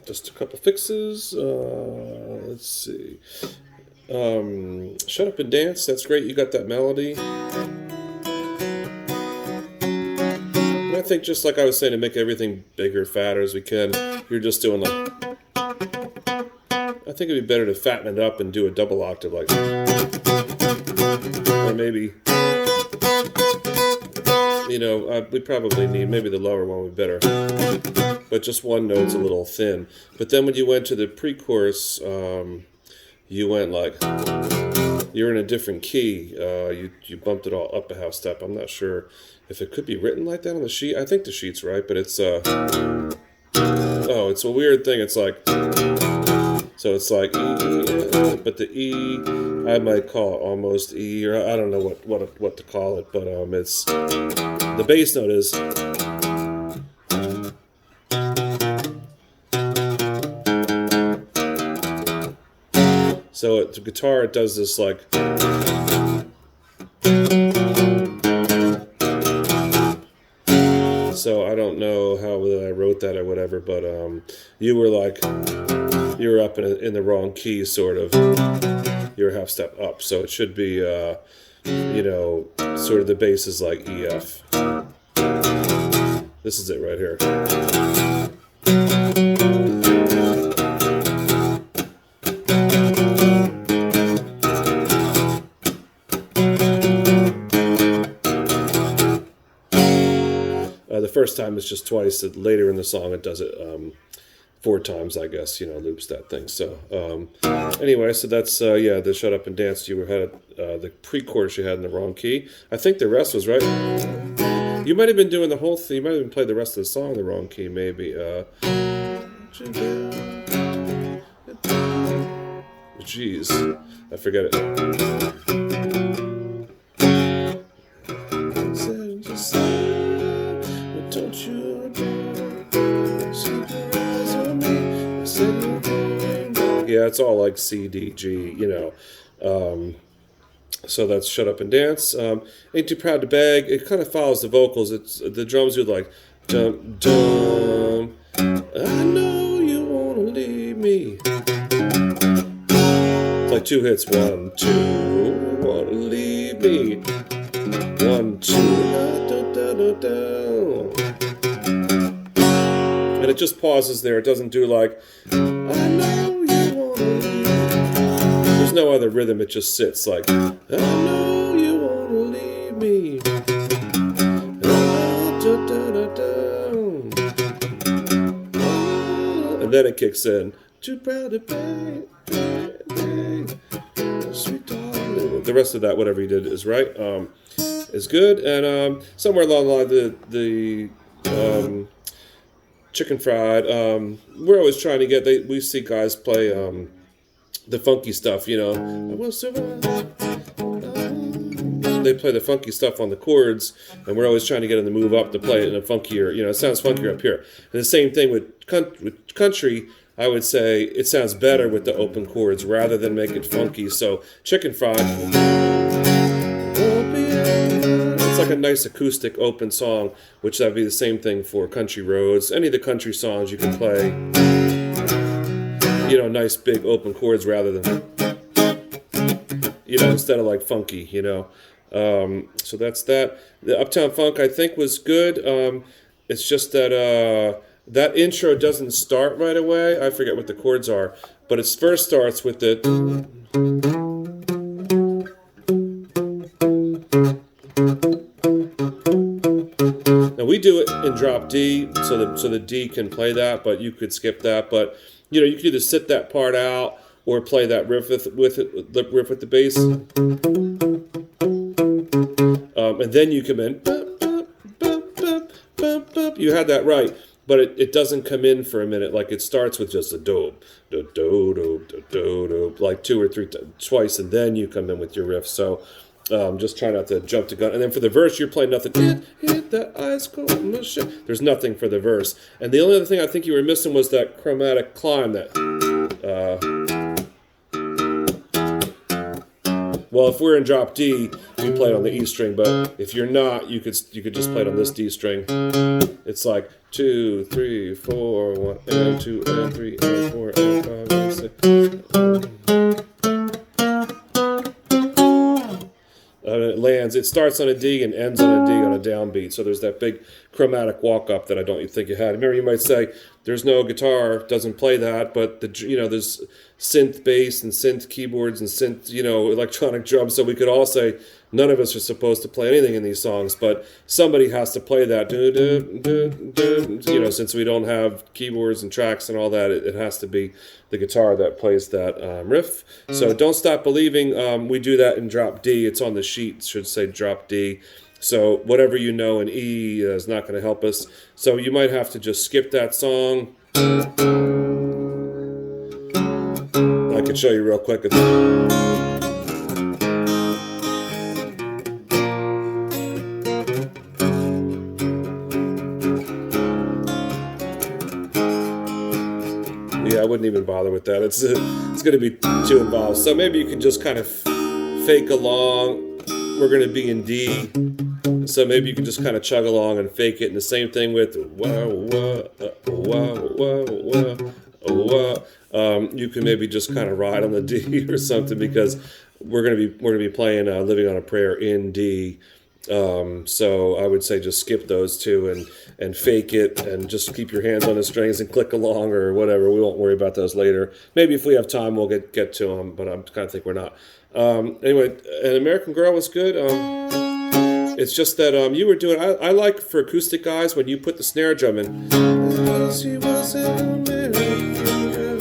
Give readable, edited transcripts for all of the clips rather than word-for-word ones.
Just a couple fixes. Let's see. Shut Up and Dance. That's great. You got that melody. And I think just like I was saying, to make everything bigger, fatter as we can, you're just doing like. I think it'd be better to fatten it up and do a double octave, like, or maybe. We probably need maybe the lower one would be better, but just one note's a little thin. But then when you went to the pre-chorus, you went like you're in a different key. You bumped it all up a half step. I'm not sure if it could be written like that on the sheet. I think the sheet's right, but it's it's a weird thing. It's like so it's like E, but the E I might call it almost E, or I don't know what to call it, but it's the bass note is. So the guitar, it does this like. So I don't know how I wrote that or whatever, but you were up in the wrong key, sort of. You're a half step up, so it should be, sort of the bass is like E F. This is it right here. The first time it's just twice. Later in the song, it does it 4 times, I guess. Loops that thing. So anyway, so that's the Shut Up and Dance. You had the pre-chorus you had in the wrong key. I think the rest was right. You might have been doing the whole thing. You might have even played the rest of the song in the wrong key, maybe. Jeez, I forget it. Yeah, it's all like C, D, G, so that's Shut Up and Dance. Ain't Too Proud to Beg. It kind of follows the vocals. It's the drums do like dum dum. I know you wanna leave me. It's like 2 hits. 1, 2, wanna leave me. 1, 2, da, da, da, da. And it just pauses there. It doesn't do like I know you wanna leave. There's no other rhythm. It just sits like I know you wanna leave me. And then it kicks in. Too proud to beg, sweet darling. The rest of that, whatever you did, is right. Is good. And somewhere along the line, the Chicken Fried. We're always trying to get. We see guys play the funky stuff. I will survive. They play the funky stuff on the chords, and we're always trying to get them to move up to play it in a funkier. It sounds funkier up here. And the same thing with country. I would say it sounds better with the open chords rather than make it funky. So Chicken Fried. It's like a nice acoustic open song, which that'd be the same thing for Country Roads. Any of the country songs you can play, nice big open chords rather than, instead of like funky, So that's that. The Uptown Funk, I think, was good. It's just that that intro doesn't start right away. I forget what the chords are, but it first starts with the. Now we do it in drop D, so the D can play that, but you could skip that. But you could either sit that part out or play that riff with the bass, and then you come in. You had that right, but it doesn't come in for a minute. Like it starts with just a do, like 2 or 3 twice, and then you come in with your riff. So. Just try not to jump the gun. And then for the verse, you're playing nothing. Hit that ice cold machine. There's nothing for the verse. And the only other thing I think you were missing was that chromatic climb. That Well, if we're in drop D, we play it on the E string. But if you're not, you could just play it on this D string. It's like 2, 3, 4, 1 and 2 and 3 and 4 and 5 and 6. It lands. It starts on a D and ends on a D on a downbeat. So there's that big chromatic walk up that I don't think you had. Remember, you might say there's no guitar, doesn't play that, but there's synth bass and synth keyboards and synth electronic drums. So we could all say none of us are supposed to play anything in these songs, but somebody has to play that. Since we don't have keyboards and tracks and all that, it has to be the guitar that plays that riff. So Don't Stop Believing, we do that in drop D. It's on the sheet, it should say drop D. So whatever you know in E is not going to help us. So you might have to just skip that song. I could show you real quick. I wouldn't even bother with that. It's going to be too involved. So maybe you can just kind of fake along. We're going to be in D. So maybe you can just kind of chug along and fake it. And the same thing with you can maybe just kind of ride on the D or something, because we're going to be playing Living on a Prayer in D. So I would say just skip those two and fake it and just keep your hands on the strings and click along or whatever. We won't worry about those later. Maybe if we have time, we'll get to them, but I'm kind of think we're not. Anyway, An American Girl was good. It's just that you were doing, I like for acoustic guys when you put the snare drum in. She was an American girl.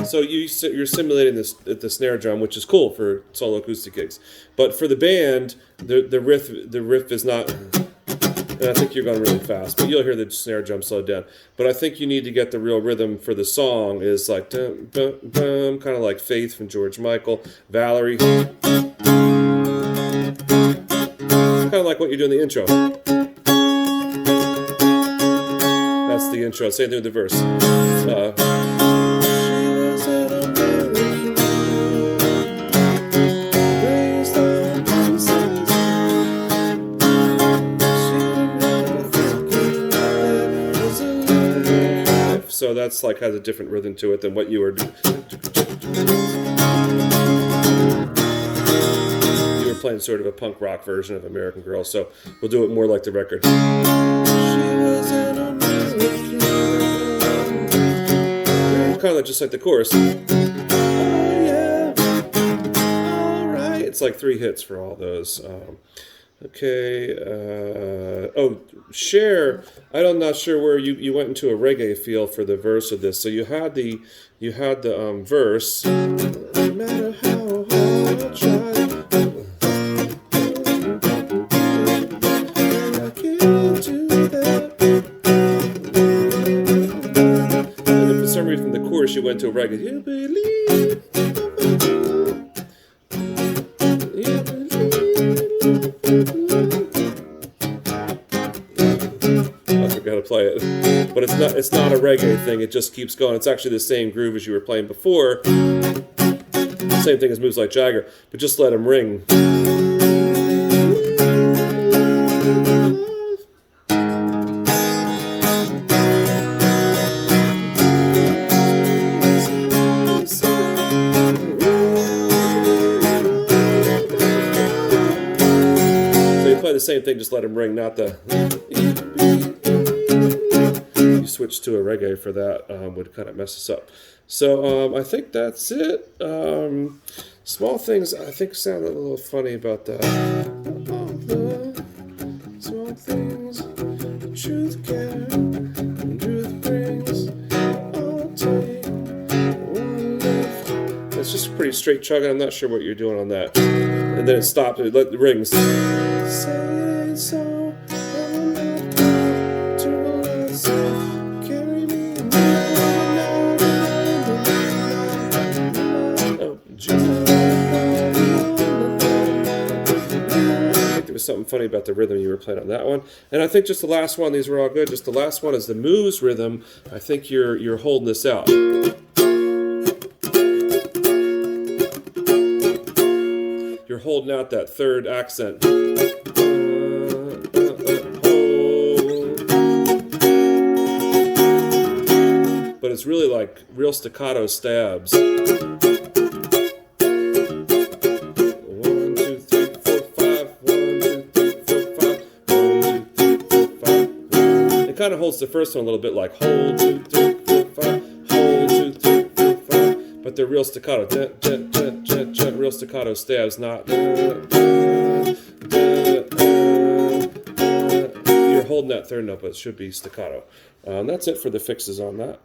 So you're simulating the snare drum, which is cool for solo acoustic gigs. But for the band, the riff is not. And I think you're going really fast, but you'll hear the snare drum slow down. But I think you need to get the real rhythm for the song is like dum, dum, dum, kind of like Faith from George Michael, Valerie. Kind of like what you do in the intro. That's the intro. Same thing with the verse. So that's like has a different rhythm to it than what you were doing. You were playing sort of a punk rock version of American Girl, so we'll do it more like the record. She was an American girl. Kind of like, just like the chorus. Oh yeah, all right. It's like 3 hits for all those. Okay. Cher. I'm not sure where you went into a reggae feel for the verse of this. So you had the verse. No matter how hard I try, I can't do that. And then for some reason, the chorus you went to a reggae. You believe. Play it, but it's not a reggae thing. It just keeps going. It's actually the same groove as you were playing before. Same thing as Moves Like Jagger, but just let them ring. So you play the same thing, just let them ring, not the. Switch to a reggae for that would kind of mess us up. So I think that's it. Small things I think sound a little funny about that. All the small things, truth can, truth brings. I'll take one lift. It's just pretty straight chugging. I'm not sure what you're doing on that. And then it stopped. It let the rings. Say so. Something funny about the rhythm you were playing on that one. And I think just the last one, these were all good. Just the last one is the Moves rhythm. I think you're holding this out. holding out that third accent. But it's really like real staccato stabs. 1, 2, 3, 4, 5. 1, 2, 3, 4, 5. 1, 2, 3, 4, 5. It kind of holds the first one a little bit like hold 2, 3, 4, 5. Hold 2, 3, 4, 5. But they're real staccato. Real staccato stabs, not. You're holding that third note, but it should be staccato. That's it for the fixes on that.